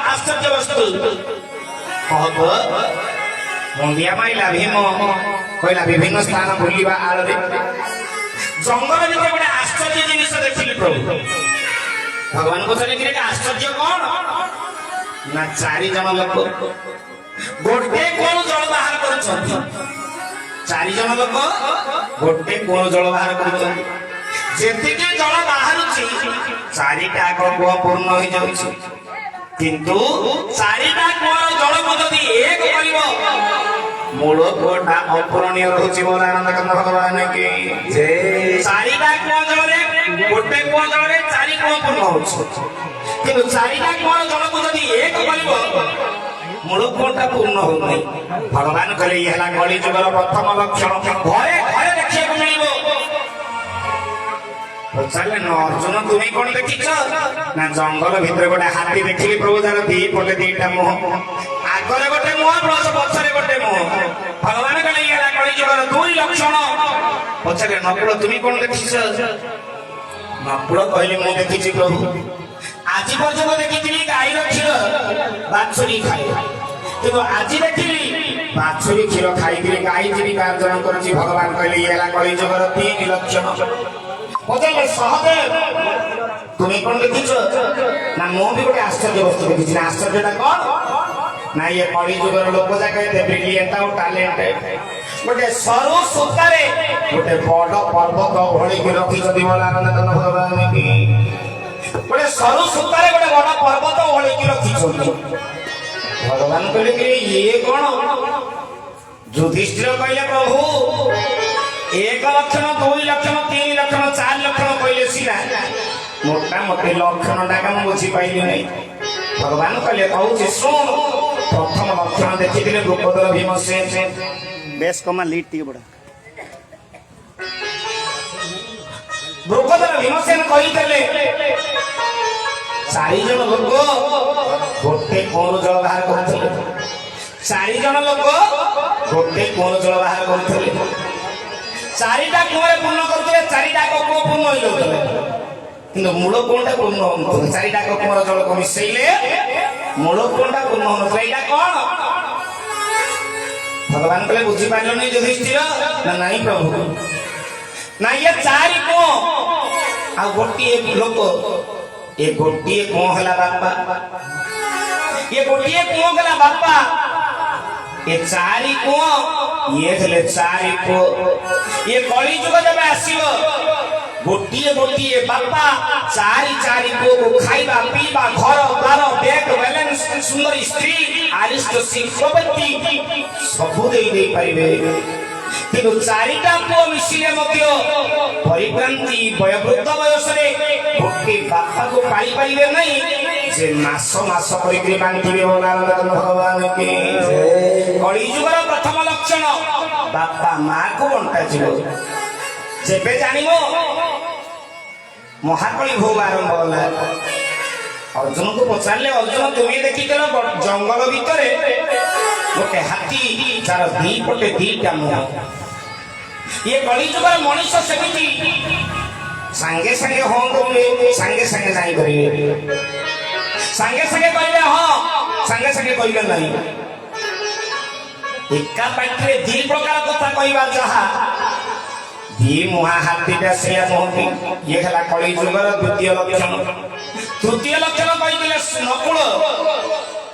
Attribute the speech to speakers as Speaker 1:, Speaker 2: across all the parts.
Speaker 1: आश्चर्य वस्तु मुंडिया माइला भीम कहला विभिन्न स्थान बुलवा आलरे जंगल भीतर गोटे आश्चर्य जिनिस देखिली प्रभु भगवान को चले कि आश्चर्य कौन ना 4 जन लोक गोटे कोण जल बाहर कर 4 जन लोक गोटे कोण जल बाहर कर जेतिके जल बाहर 4टा कुआ पूर्ण हो जाଉଛି किंतु 4टा कुआर जल को यदि एक करिवो मूल कोटा अपूरणीय रहउछि बोल आनंद कंद भगवान की जय 4टा कुआ जल रे गोटे कुआ जल रे 4 कुआ पूर्ण होछि किंतु 4टा कुआर जल को यदि एक करिवो मूल कोटा पूर्ण हो नहीं भगवान कहले ये हला कली जुगर प्रथम लक्षण घरे घरे देखिए को मिलिबो पचारे न अर्जुन तुम्हें कौन देखिछ ना जंगल भीतर गोटे हाथी देखिली प्रभु तार दी पटे 2टा मुह आगरे गोटे मुह पछरे गोटे मुह भगवान कहले ये हला कली जुगर 2 लक्षण पचारे नकुल तुम्हें कौन देखिछ नकुल कहले मु देखिछि प्रभु आज पर्यंत देखिली गाଈ क्षीर बाछुरी खाए किंतु आज देखिली बाछुरी क्षीर खाई गाଈ जीविका अर्जन करुछि भगवान कहले ये हला कली जुगर 3 लक्षण पचारे सहदेव तुम्हें कौन देखिछ ना मु भी गोटे आश्चर्य वस्तु देखिछि ना आश्चर्यटा कौन ना ये कली जुगर लोक जाके ब्रिलियंट और टैलेंट गोटे सरू सूतारे गोटे बड़ पर्वत भଳି कि रखिछथि बोल आनंद कंद भगवान की गोटे सरू सूतारे गोटे बड़ पर्वत भଳି कि रखिछथि भगवान कहले कि ये कौन युधिष्ठिर कहले प्रभु 1 लक्षण 2 लक्षण 3 लक्षण 4 लक्षण कहले सीना मोटा मोटे लक्षण डाका मु बुझी पाइली नहीं भगवान कहले कहूछि सुन प्रथम लक्षण देखिथिले द्रौपदर भीमसेन बेस कमा लीड टी बडा द्रौपदर भीमसेन कहितले 4 जन लोक गोटे कोन जल बाहर करथले 4 जन लोक गोटे कोन जल बाहर करथले 4टा कुआं पूर्ण करथले 4टा कुआं पूर्ण होई जाउथले किंतु मूल कोनटा पूर्ण होनथले 4टा कुआं जल को मिसैले मूल कोनटा पूर्ण होनथले एटा कोन भगवान कहले बुझी पाइलो नहीं युधिष्ठिर ना नहीं प्रभु ना ये 4 कुआं आ गोटिए लोक ये गोटिए कुआं हला बापा ये गोटिए कुआं हला बापा ये 4 कुआं ये थले 4 को ये कली जुग जब आसीबो गोटिए गोटिए बापा 4 को खाइबा पीबा घर द्वार बैंक बैलेंस सुंदर स्त्री आरिष्ट शिल्पपति सब दे पारिबे किंतु 4टा को मिसिले मध्य परिक्रांति वयोवृद्ध वयस रे गोटे बापा को पाई पाइबे नहीं जे मास मास करी बांधिबे भगवान की कली जुगर प्रथम लक्षण बापा मां को बंटा जीवो जेबे जानिबो महाकली भोग आरंभ होला अर्जुन को पचारले अर्जुन तुम्हें देखिदेल जंगल भीतर गोटे हाथी तार 2 पटे 2टा मुह ये कली जुगर मनुष्य सेमिति संगे संगे हाँ करिवे संगे संगे नहीं करिवे संगे संगे कहले हाँ संगे संगे कहले नहीं एका पाठरे 2 प्रकार कथा कहबा जहा 2 मुहा हाथीटा से कहती ये हला कली जुगर द्वितीय लक्षण तृतीय लक्षण कहले नकुल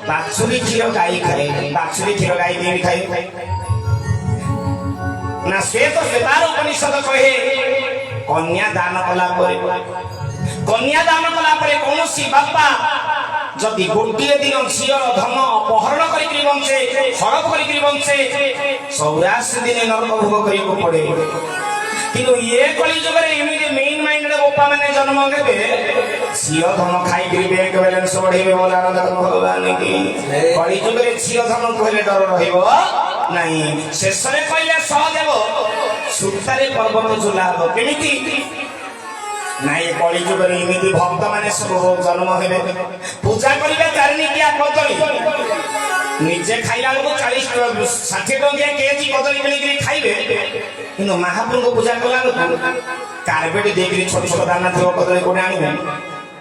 Speaker 1: बाछुरी क्षीर गाई खाए बाछुरी क्षीर गाई देवी खाए ना श्वेत श्वेतार उपनिषद कहे कन्या दान कला कौन सी बापा जदि गोटे दिन झीर धन अपहरण करी बंचे हड़प करी बंचे 84 दिन नरक भोग करियो पड़े किंतु ये कली जुग एमती मेन माइंड बोपा मैंने जन्म देवे झील धन खाई बैंक बैलेंस बढ़े बोला भगवान की कली जुग झील धन कहले डर रहिबो नहीं शेष कहले सहदेव सूतारे पर्वत झुला हम केमिति ना ये कली जुग एमती भक्त मैंने सब जन्म हेबे पूजा करिबे चारिनिकिया कदली निजे खाइला लोक 40 60 टंकिया केजी कदली किणी खाइबे किंतु महाप्रभु पूजा कला लोक कार्पेट देकरी छोट छोट दाना थो कदली कोने आनिबे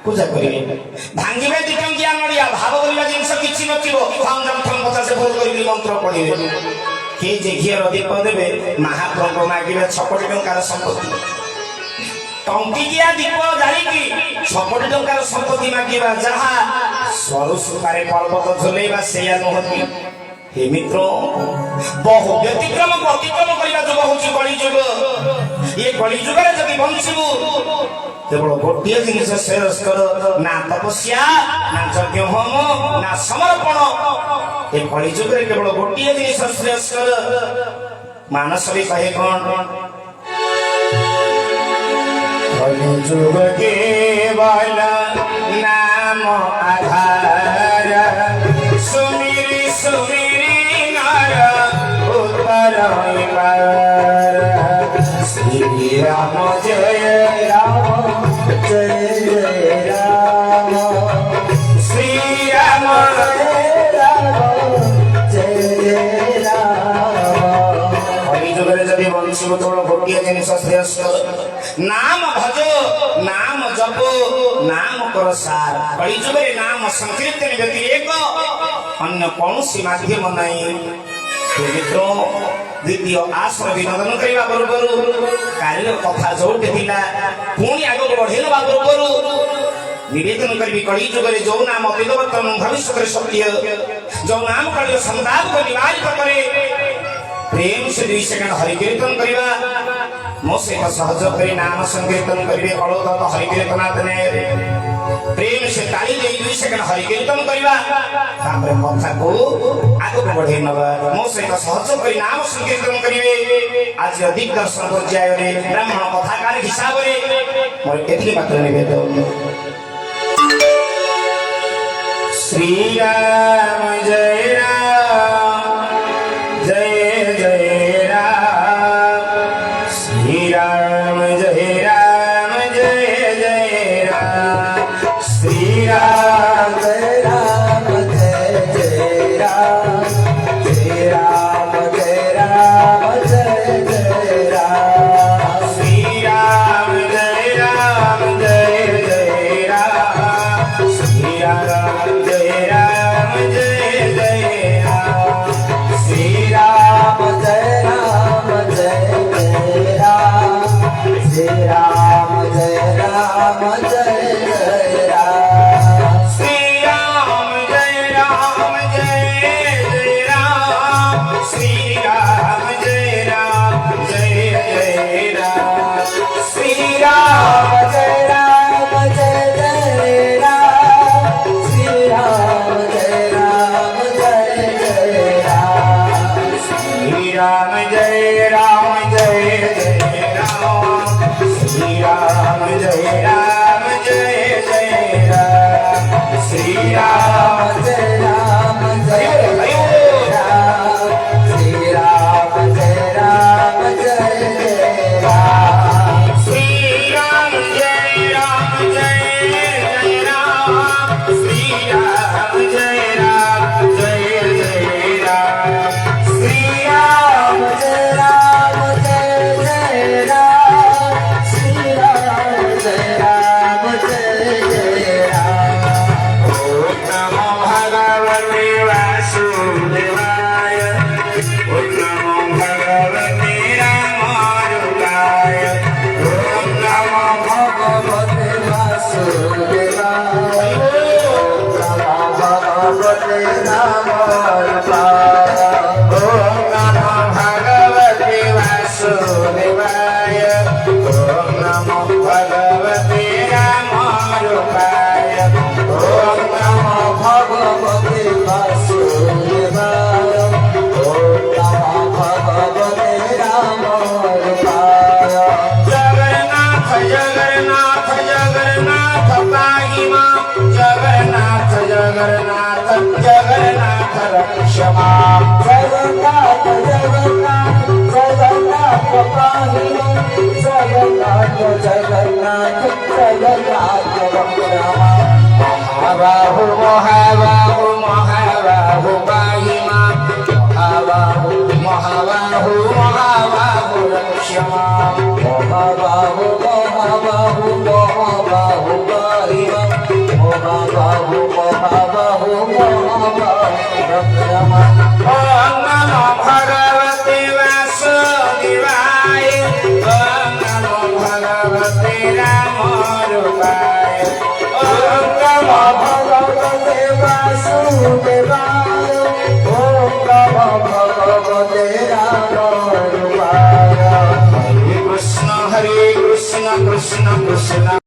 Speaker 1: पूजा करिबे भांगिबे 2 टंकिया नडिया भाव करिबा जिंस କିଛି ନଥିବ ଥମ ପଚାଶ ଭୁଲ କରିକି ମନ୍ତ୍ର ପଢିବେ କିଏ ଯେ ଘିଅର ଦୀପ ଦେବେ ମହାପ୍ରଭୁ ମାଗିବେ 6 ଟଙ୍କାର ସମ୍ପତ୍ତି ଟଙ୍କିକିଆ ଦୀପ ଜାଳିକି 6 ଟଙ୍କାର ସମ୍ପତ୍ତି ମାଗିବା ଯାହା ସରୁ ସୁତାରେ ପର୍ବତ ଝୁଲେଇବା ସେଇଆ ନୁହନ୍ତି हे मित्र बहु व्यतिक्रम अतिक्रम करने जुग हूँ कलिजुग ये कलिजुग जदि बंचबू केवल गोटे जिन श्रेष्ठ ना तपस्या ना यज्ञ होम ना समर्पण ये कलिजुग केवल गोटे जिन श्रेष्ठ मानस भी कहे कौन कलिजुग केवल नाम आधार सुमिरी सुमिरी श्री राम जय राम जय जय राम श्री राम जय राम जय जय राम कलिजुगरे जदि बंशीब तोड़ गोटे जिनिस श्रेष्ठ नाम भज नाम जप नाम कर सार कलिजुगरे नाम संकीर्तन व्यतिरेक अन्य कौन माध्यम नहीं मित्र द्वितीय आश्र विनोदन करने पूर्व कार्य कथा जोटे पुणी आग बढ़ेवा पूर्व निवेदन करी कलिजुगे जो नाम अतीत वर्तमान भविष्य सत्य जो नाम कल संताप को निवारित करे प्रेम से 2 सेकंड हरिकीर्तन करवा मो सहित सहयोग कर नाम संकीर्तन करेंगे कलोदत्त हरिकीर्तनाथ ने प्रेम से ताली दे 2 सेकंड हरिकीर्तन करवा कथा को आगे बढ़े नवा मो सहित सहयोग कर नाम संकीर्तन करेंगे आज अधिक दर्शन पर्याय ब्राह्मण कथाकार हिसाब से मोर एथि मात्र निवेदन श्री राम जय राम जय जय राम श्री राम जय राम जय जय राम श्री राम जय राम जय जय राम श्री राम जय राम जय जय राम श्री राम जय राम जय जय राम श्री राम जय राम जय जय राम श्री राम जय राम जय जय राम श्री राम जय राम जय जय राम श्री राम जय राम जय जय राम श्री राम जय राम जय जय राम श्री राम जय राम जय जय राम श्री राम जय राम जय जय राम श्री राम जय राम जय जय राम श्री राम जय राम जय जय राम श्री राम जय राम जय राम श्री राम जय राम जय जय राम श्री राम जय राम जय जय राम श्री राम जय राम जय जय राम श्री राम जय राम जय जय राम श्री राम जय राम जय जय राम ओम नमो भगवते वासुदेवाय ओम नमो भगवते रामानुजाय ओम नमो भगवते वासुदेवाय ओम नमो भगवते रामानुजाय ओम नमो भगवते वासुदेवाय ओम नमो भगवते रामानुजाय ओम नमो भगवते वासुदेवाय ओम नमो भगवते रामानुजाय जगन्नाथ जगन्नाथ जगन्नाथ पाहि मां जगन्नाथ जगन्नाथ जगन्नाथ रक्ष मां जगन्नाथ जगन्नाथ जगन्नाथ पाहि मां जगन्नाथ जगन्नाथ जगन्नाथ रक्ष मां महाबाहु महाबाहु महाबाहु पाहि मां महाबाहु महाबाहु महाबाहु रक्ष मां महाबाहु महाबाहु महाबाहु पाहि मां महाबाहु महाबाहु महाबाहु ओम नमो भगवते वासुदेवाय ओम नमो भगवते रामरूपाय ओम नमो भगवते वासुदेवाय ओम नमो भगवते रामरूपाय हरे कृष्ण कृष्ण कृष्ण